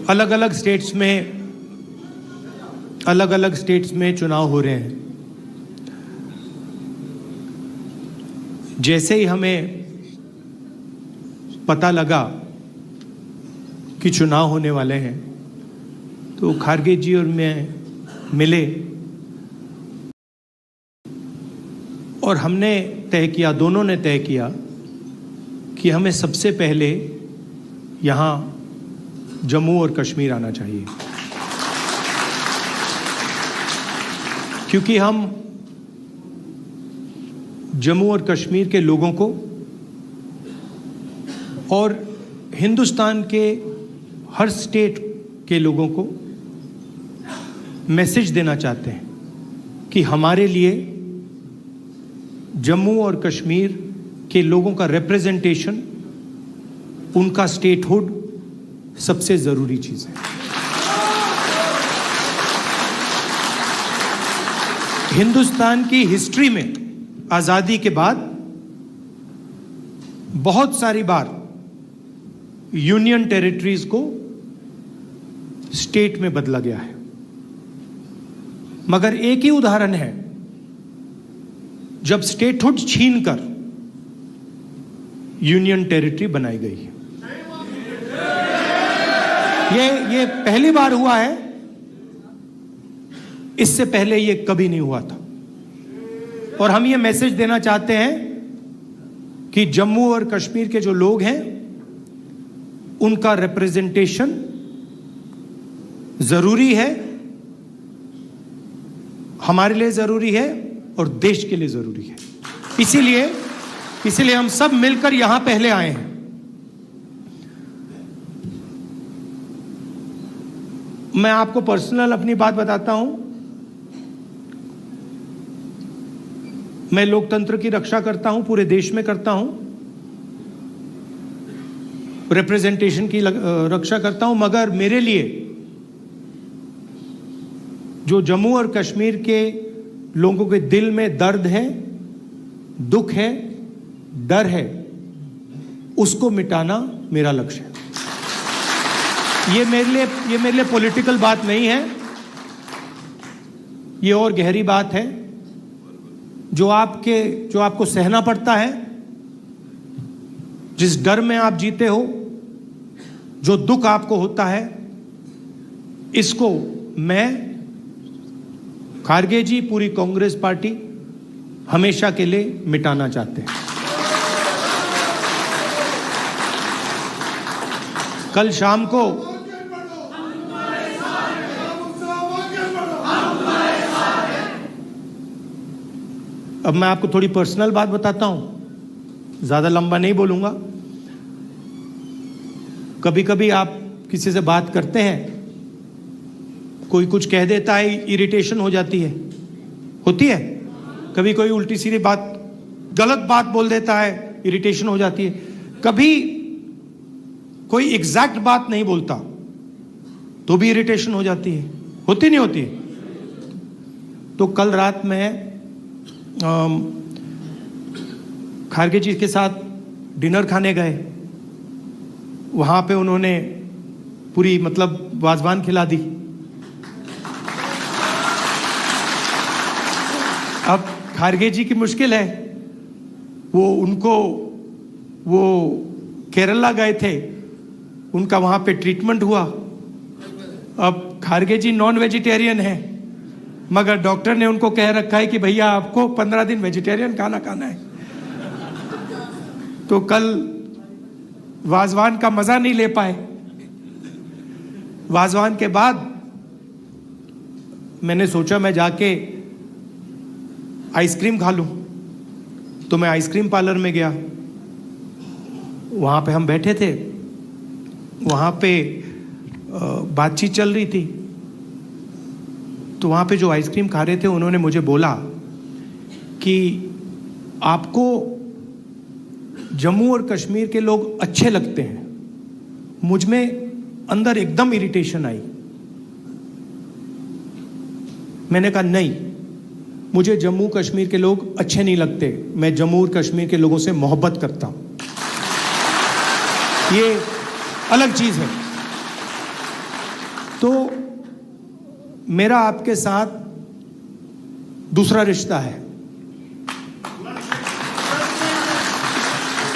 अलग अलग स्टेट्स में चुनाव हो रहे हैं। जैसे ही हमें पता लगा कि चुनाव होने वाले हैं तो खारगे जी और मैं मिले और हमने तय किया, दोनों ने तय किया कि हमें सबसे पहले यहाँ जम्मू और कश्मीर आना चाहिए, क्योंकि हम जम्मू और कश्मीर के लोगों को और हिंदुस्तान के हर स्टेट के लोगों को मैसेज देना चाहते हैं कि हमारे लिए जम्मू और कश्मीर के लोगों का रिप्रेजेंटेशन, उनका स्टेटहुड सबसे ज़रूरी चीज़ है। हिंदुस्तान की हिस्ट्री में आज़ादी के बाद बहुत सारी बार यूनियन टेरिटरीज को स्टेट में बदला गया है, मगर एक ही उदाहरण है जब स्टेटहुड छीनकर यूनियन टेरिटरी बनाई गई है। ये पहली बार हुआ है, इससे पहले ये कभी नहीं हुआ था। और हम ये मैसेज देना चाहते हैं कि जम्मू और कश्मीर के जो लोग हैं उनका रिप्रेजेंटेशन जरूरी है, हमारे लिए जरूरी है और देश के लिए जरूरी है। इसीलिए हम सब मिलकर यहां पहले आए हैं। मैं आपको पर्सनल अपनी बात बताता हूं। मैं लोकतंत्र की रक्षा करता हूं, पूरे देश में करता हूं, रिप्रेजेंटेशन की रक्षा करता हूं, मगर मेरे लिए जो जम्मू और कश्मीर के लोगों के दिल में दर्द है, दुख है, डर है, उसको मिटाना मेरा लक्ष्य है। ये मेरे लिए पॉलिटिकल बात नहीं है, ये और गहरी बात है। जो आपको सहना पड़ता है, जिस डर में आप जीते हो, जो दुख आपको होता है, इसको मैं, खारगे जी, पूरी कांग्रेस पार्टी हमेशा के लिए मिटाना चाहते हैं। कल शाम को अब मैं आपको थोड़ी पर्सनल बात बताता हूं, ज्यादा लंबा नहीं बोलूंगा। कभी कभी आप किसी से बात करते हैं, कोई कुछ कह देता है, इरिटेशन हो जाती है, होती है। कभी कोई उल्टी सीधी बात, गलत बात बोल देता है, इरिटेशन हो जाती है। कभी कोई एग्जैक्ट बात नहीं बोलता तो भी इरिटेशन हो जाती है, होती नहीं होती। तो कल रात में खारगे जी के साथ डिनर खाने गए, वहां पे उन्होंने पूरी वाजवान खिला दी। अब खारगे जी की मुश्किल है, वो केरला गए थे, उनका वहां पे ट्रीटमेंट हुआ। अब खारगे जी नॉन वेजिटेरियन है, मगर डॉक्टर ने उनको कह रखा है कि भैया आपको 15 दिन वेजिटेरियन खाना खाना है। तो कल वाजवान का मजा नहीं ले पाए। वाजवान के बाद मैंने सोचा मैं जाके आइसक्रीम खा लूं, तो मैं आइसक्रीम पार्लर में गया। वहां पे हम बैठे थे, वहां पे बातचीत चल रही थी। तो वहां पे जो आइसक्रीम खा रहे थे, उन्होंने मुझे बोला कि आपको जम्मू और कश्मीर के लोग अच्छे लगते हैं। मुझ में अंदर एकदम इरिटेशन आई। मैंने कहा नहीं, मुझे जम्मू कश्मीर के लोग अच्छे नहीं लगते, मैं जम्मू और कश्मीर के लोगों से मोहब्बत करता हूं। ये अलग चीज है। तो मेरा आपके साथ दूसरा रिश्ता है।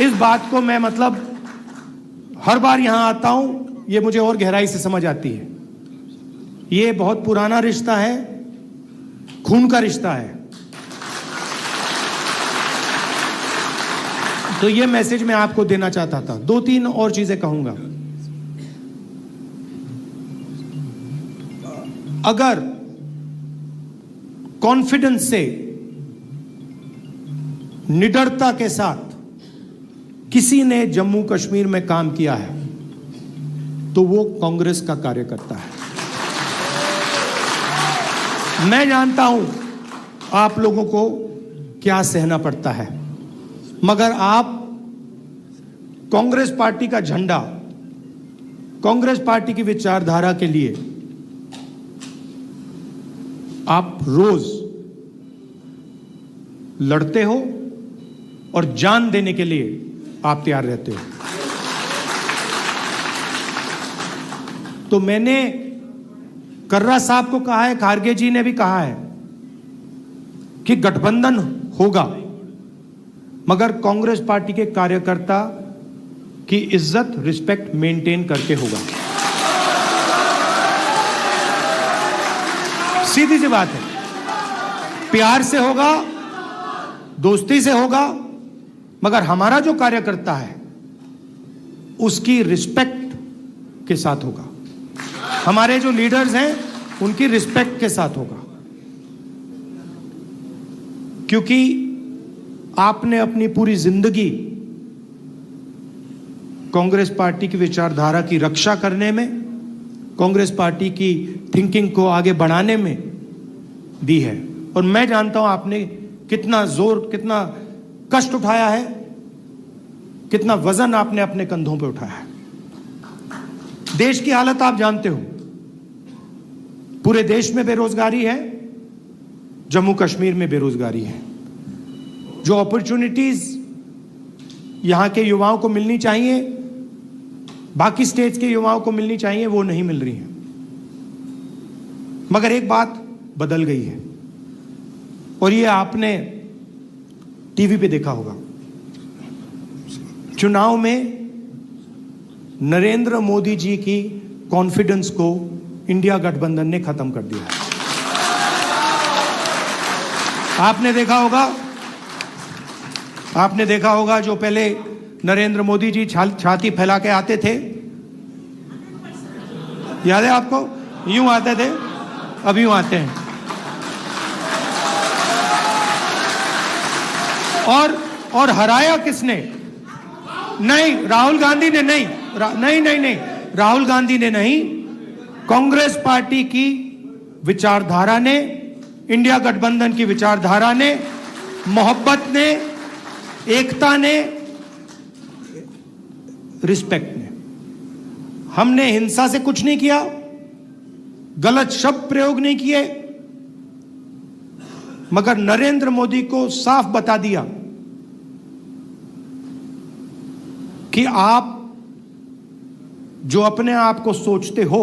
इस बात को मैं मतलब हर बार यहां आता हूं, ये मुझे और गहराई से समझ आती है। ये बहुत पुराना रिश्ता है, खून का रिश्ता है। तो ये मैसेज मैं आपको देना चाहता था। 2-3 और चीजें कहूंगा। अगर कॉन्फिडेंस से, निडरता के साथ किसी ने जम्मू कश्मीर में काम किया है तो वो कांग्रेस का कार्यकर्ता है। मैं जानता हूं आप लोगों को क्या सहना पड़ता है, मगर आप कांग्रेस पार्टी का झंडा, कांग्रेस पार्टी की विचारधारा के लिए आप रोज लड़ते हो और जान देने के लिए आप तैयार रहते हो। तो मैंने कर्रा साहब को कहा है, खारगे जी ने भी कहा है कि गठबंधन होगा, मगर कांग्रेस पार्टी के कार्यकर्ता की इज्जत, रिस्पेक्ट मेंटेन करके होगा। सीधी सी बात है, प्यार से होगा, दोस्ती से होगा, मगर हमारा जो कार्यकर्ता है उसकी रिस्पेक्ट के साथ होगा। हमारे जो लीडर्स हैं उनकी रिस्पेक्ट के साथ होगा, क्योंकि आपने अपनी पूरी जिंदगी कांग्रेस पार्टी की विचारधारा की रक्षा करने में, कांग्रेस पार्टी की थिंकिंग को आगे बढ़ाने में दी है। और मैं जानता हूं आपने कितना जोर, कितना कष्ट उठाया है, कितना वजन आपने अपने कंधों पे उठाया है। देश की हालत आप जानते हो, पूरे देश में बेरोजगारी है, जम्मू कश्मीर में बेरोजगारी है। जो अपॉर्चुनिटीज यहां के युवाओं को मिलनी चाहिए, बाकी स्टेट्स के युवाओं को मिलनी चाहिए, वो नहीं मिल रही है। मगर एक बात बदल गई है, और ये आपने टीवी पे देखा होगा। चुनाव में नरेंद्र मोदी जी की कॉन्फिडेंस को इंडिया गठबंधन ने खत्म कर दिया है। आपने देखा होगा जो पहले नरेंद्र मोदी जी छाती फैला के आते थे, याद है आपको? यूं आते थे, अब यूं आते हैं। और हराया किसने? नहीं, राहुल गांधी ने नहीं, नहीं, राहुल गांधी ने नहीं, कांग्रेस पार्टी की विचारधारा ने, इंडिया गठबंधन की विचारधारा ने, मोहब्बत ने, एकता ने, रिस्पेक्ट ने। हमने हिंसा से कुछ नहीं किया, गलत शब्द प्रयोग नहीं किए, मगर नरेंद्र मोदी को साफ बता दिया कि आप जो अपने आप को सोचते हो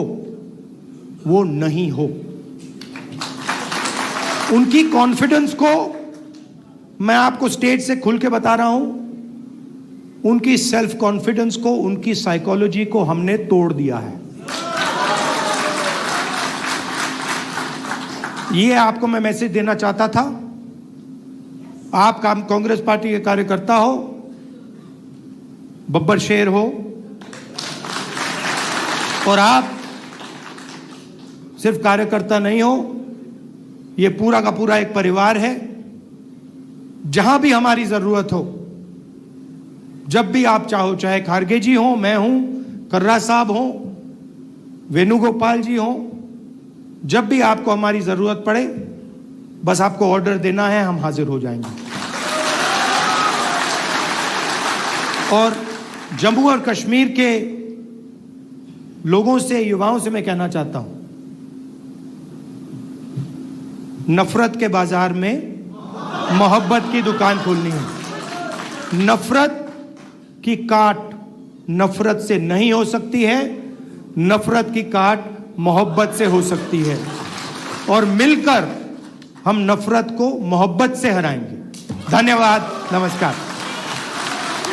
वो नहीं हो। उनकी कॉन्फिडेंस को मैं आपको स्टेज से खुल के बता रहा हूं, उनकी सेल्फ कॉन्फिडेंस को, उनकी साइकोलॉजी को हमने तोड़ दिया है। ये आपको मैं मैसेज देना चाहता था। आप कांग्रेस पार्टी के कार्यकर्ता हो, बब्बर शेर हो, और आप सिर्फ कार्यकर्ता नहीं हो, ये पूरा का पूरा एक परिवार है। जहां भी हमारी जरूरत हो, जब भी आप चाहो, चाहे खारगे जी हो, मैं हूं, कर्रा साहब हो, वेणुगोपाल जी हो, जब भी आपको हमारी जरूरत पड़े, बस आपको ऑर्डर देना है, हम हाजिर हो जाएंगे। और जम्मू और कश्मीर के लोगों से, युवाओं से मैं कहना चाहता हूं, नफरत के बाजार में मोहब्बत की दुकान खोलनी है। नफरत की काट नफरत से नहीं हो सकती है, नफरत की काट मोहब्बत से हो सकती है और मिलकर हम नफरत को मोहब्बत से हराएंगे। धन्यवाद, नमस्कार।